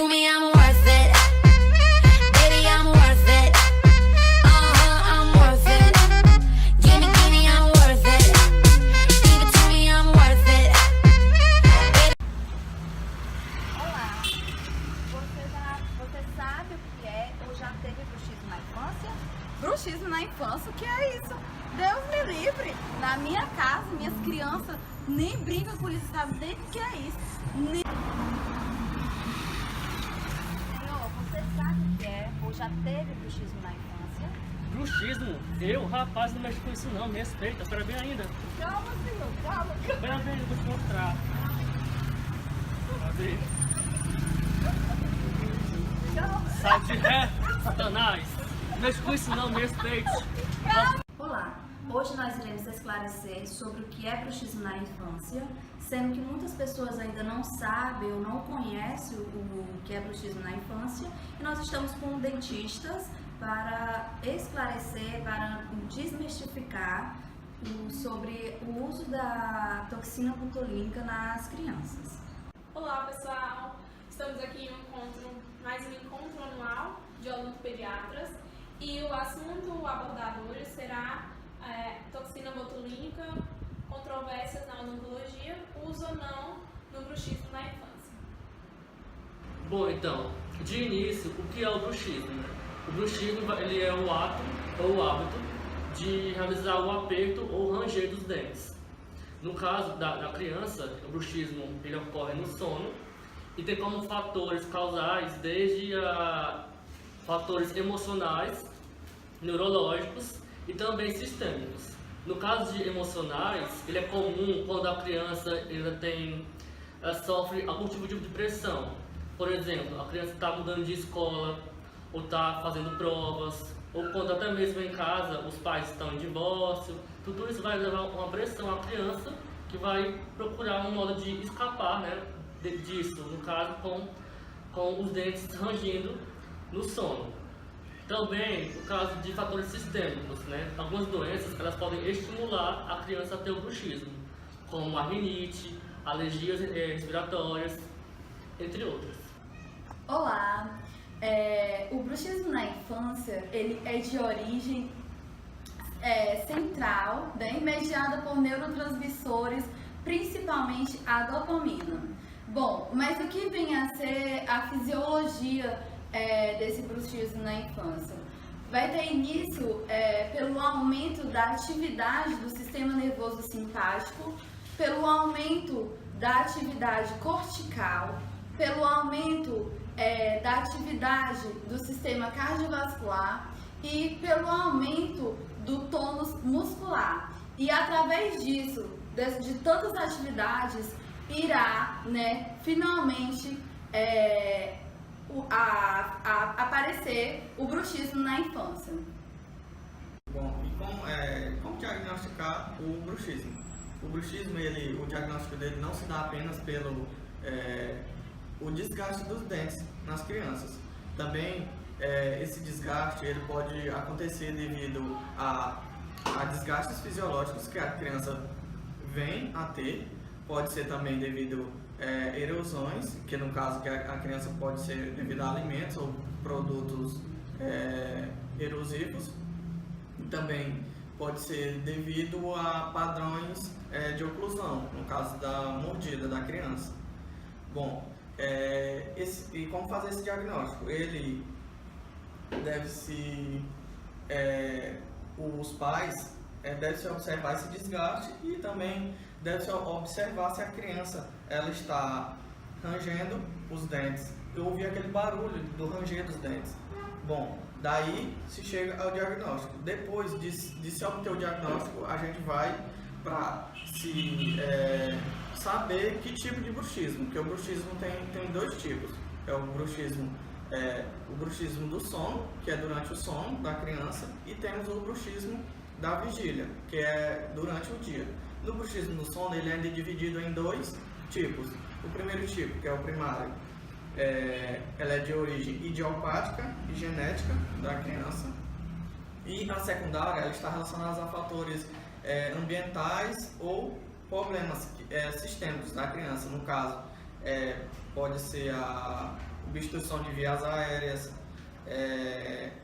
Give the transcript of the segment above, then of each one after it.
to me, I'm worth it. Baby, I'm worth it. I'm worth it. Give me, I'm worth it. Give it to me, I'm worth it. Olá, você sabe o que é ou já teve bruxismo na infância? Bruxismo na infância, o que é isso? Deus me livre! Na minha casa, minhas crianças nem brincam com isso, sabe nem o que é isso. Senhor, você sabe o que é ou já teve bruxismo na infância? Bruxismo? Eu, rapaz, não mexo com isso não, me respeita, espera bem ainda. Calma, senhor, calma. Espera bem, eu vou te mostrar. Cadê? Sai de ré, Satanás! Não mexo com isso não, me respeite. Olá, hoje nós iremos esclarecer sobre o que é bruxismo na infância, sendo que muitas pessoas ainda não sabem ou não conhecem o que é bruxismo na infância, e nós estamos com dentistas para esclarecer, para desmistificar sobre o uso da toxina botulínica nas crianças. Olá pessoal, estamos aqui em mais um encontro anual de odontopediatras e o assunto abordado hoje será toxina botulínica, controvérsias na odontologia, uso ou não no bruxismo na infância. Bom, então, de início, o que é o bruxismo? O bruxismo ele é o ato ou o hábito de realizar o aperto ou ranger dos dentes. No caso da criança, o bruxismo ele ocorre no sono e tem como fatores causais desde fatores emocionais, neurológicos e também sistêmicos. No caso de emocionais, ele é comum quando a criança ela sofre algum tipo de pressão. Por exemplo, a criança está mudando de escola ou está fazendo provas, ou quando até mesmo em casa os pais estão em divórcio. Tudo isso vai levar uma pressão à criança que vai procurar um modo de escapar, né, disso, no caso com os dentes rangindo no sono. Também o caso de fatores sistêmicos, né? Algumas doenças elas podem estimular a criança a ter o bruxismo, como a rinite, alergias respiratórias, entre outras. Olá, o bruxismo na infância ele é de origem central, né, mediada por neurotransmissores, principalmente a dopamina. Bom, mas o que vem a ser a fisiologia desse bruxismo na infância? Vai ter início pelo aumento da atividade do sistema nervoso simpático, pelo aumento da atividade cortical, pelo aumento da atividade do sistema cardiovascular e pelo aumento do tônus muscular. E através disso, de tantas atividades, irá, né, finalmente aparecer o bruxismo na infância. Bom, e como diagnosticar o bruxismo? O bruxismo, o diagnóstico dele não se dá apenas pelo o desgaste dos dentes nas crianças. Também esse desgaste ele pode acontecer devido a desgastes fisiológicos que a criança vem a ter. Pode ser também devido erosões, que no caso que a criança pode ser devido a alimentos ou produtos erosivos. E também pode ser devido a padrões de oclusão, no caso da mordida da criança. Bom, e como fazer esse diagnóstico? Ele deve-se, os pais devem-se observar esse desgaste e também deve-se observar se a criança ela está rangendo os dentes. Eu ouvi aquele barulho do ranger dos dentes. Bom, daí se chega ao diagnóstico. Depois de se obter o diagnóstico, a gente vai para saber que tipo de bruxismo, porque o bruxismo tem dois tipos. É o bruxismo do sono, que é durante o sono da criança, e temos o bruxismo da vigília, que é durante o dia. No bruxismo do sono, ele ainda é dividido em dois tipos. O primeiro tipo, que é o primário, ela é de origem idiopática e genética da criança. E a secundária, ela está relacionada a fatores ambientais ou problemas sistêmicos da criança. No caso, pode ser o obstrução de vias aéreas,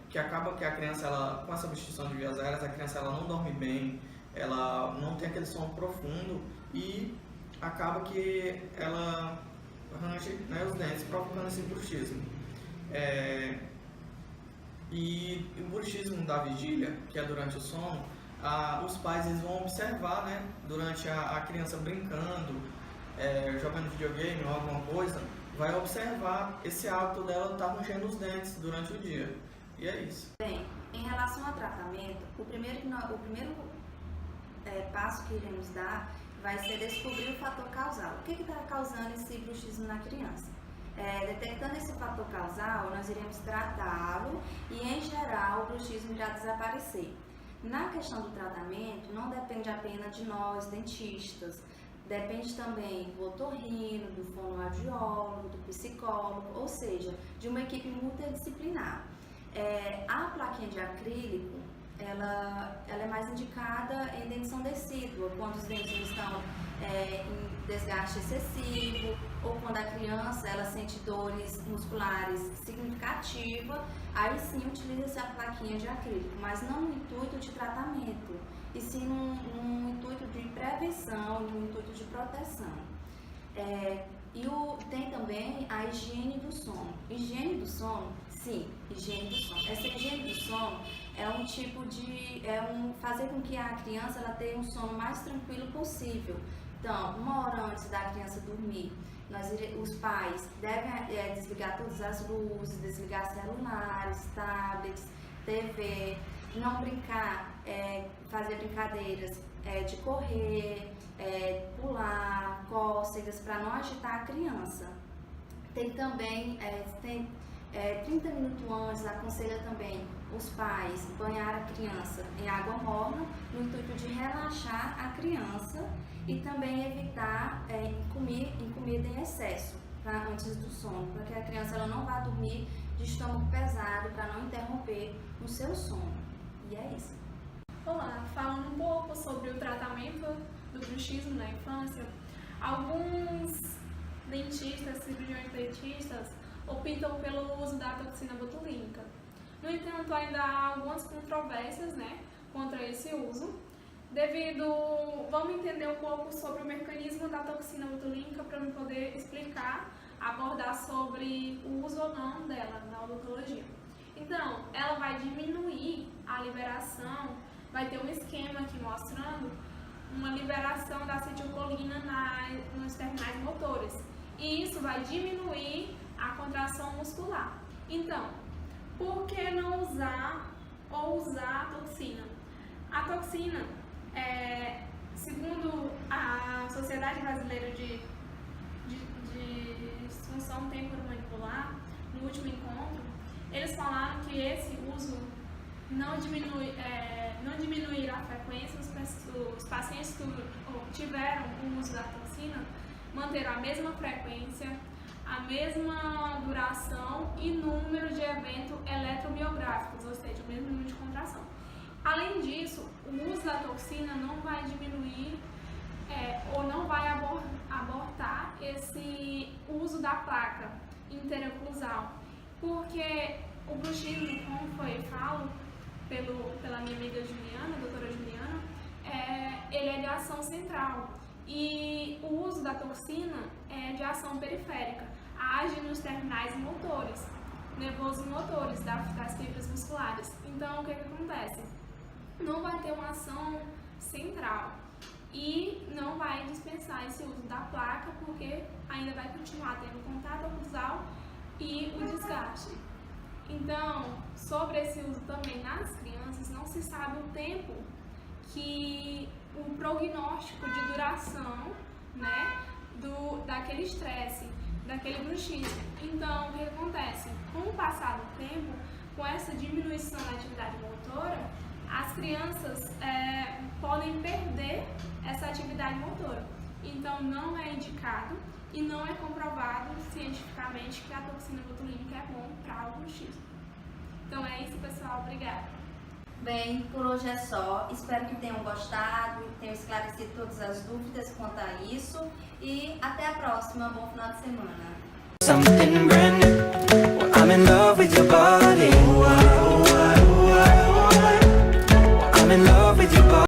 que acaba que a criança, com essa obstrução de vias aéreas, a criança ela não dorme bem, ela não tem aquele sono profundo e acaba que ela range, né, os dentes, provocando esse bruxismo. E o bruxismo da vigília, que é durante o sono, os pais eles vão observar, né, durante a criança brincando, jogando videogame ou alguma coisa, vai observar esse hábito dela estar rangendo os dentes durante o dia. E é isso. Bem, em relação ao tratamento, o primeiro passo que iremos dar vai ser descobrir o fator causal. O que está causando esse bruxismo na criança? Detectando esse fator causal, nós iremos tratá-lo e, em geral, o bruxismo irá desaparecer. Na questão do tratamento, não depende apenas de nós, dentistas, depende também do otorrino, do fonoaudiólogo, do psicólogo, ou seja, de uma equipe multidisciplinar. A plaquinha de acrílico, ela é mais indicada em dentição decídua, quando os dentes estão em desgaste excessivo, ou quando a criança ela sente dores musculares significativas, aí sim utiliza-se a plaquinha de acrílico, mas não no intuito de tratamento, e sim num intuito de prevenção, num intuito de proteção. Tem também a higiene do sono. Higiene do sono, sim, higiene do sono. Essa higiene do sono é um tipo de... fazer com que a criança ela tenha um sono mais tranquilo possível. Então, 1 hora antes da criança dormir, os pais devem desligar todas as luzes, desligar celulares, tablets, TV, não brincar, fazer brincadeiras de correr, pular, cócegas, para não agitar a criança. Tem também, 30 minutos antes, aconselha também os pais banhar a criança em água morna, no intuito de relaxar a criança e também evitar comida em excesso antes do sono, para que a criança ela não vá dormir de estômago pesado, para não interromper o seu sono. E é isso. Olá, falando um pouco sobre o tratamento do bruxismo na infância, alguns dentistas, cirurgiões dentistas, optam pelo uso da toxina botulínica. No entanto, ainda há algumas controvérsias, né, contra esse uso, vamos entender um pouco sobre o mecanismo da toxina botulínica para eu poder explicar, abordar sobre o uso ou não dela na odontologia. Então, ela vai diminuir a liberação, vai ter um esquema aqui mostrando uma liberação da acetilcolina nos terminais motores, e isso vai diminuir a contração muscular. Então, por que não usar ou usar a toxina? A toxina, segundo a Sociedade Brasileira de Disfunção Temporomandibular, no último encontro, eles falaram que esse uso não diminuirá a frequência. Os pacientes que tiveram o uso da toxina manterão a mesma frequência, a mesma duração e número de eventos eletromiográficos, ou seja, o mesmo número de contração. Além disso, o uso da toxina não vai diminuir ou não vai abortar esse uso da placa interoclusal, porque o bruxismo, como falo pela minha amiga Juliana, a doutora Juliana, ele é de ação central, e o uso da toxina é de ação periférica, age nos terminais motores, nervosos motores das fibras musculares. Então, o que acontece? Não vai ter uma ação central e não vai dispensar esse uso da placa, porque ainda vai continuar tendo contato oclusal e o desgaste. Então, sobre esse uso também nas crianças, não se sabe o tempo o prognóstico de duração, né, daquele estresse, daquele bruxismo. Então, o que acontece? Com o passar do tempo, com essa diminuição da atividade motora, as crianças podem perder essa atividade motora. Então, não é indicado e não é comprovado cientificamente que a toxina botulínica é bom para o bruxismo. Então é isso, pessoal. Obrigada. Bem, por hoje é só. Espero que tenham gostado e tenham esclarecido todas as dúvidas quanto a isso. E até a próxima. Bom final de semana. Something brand new.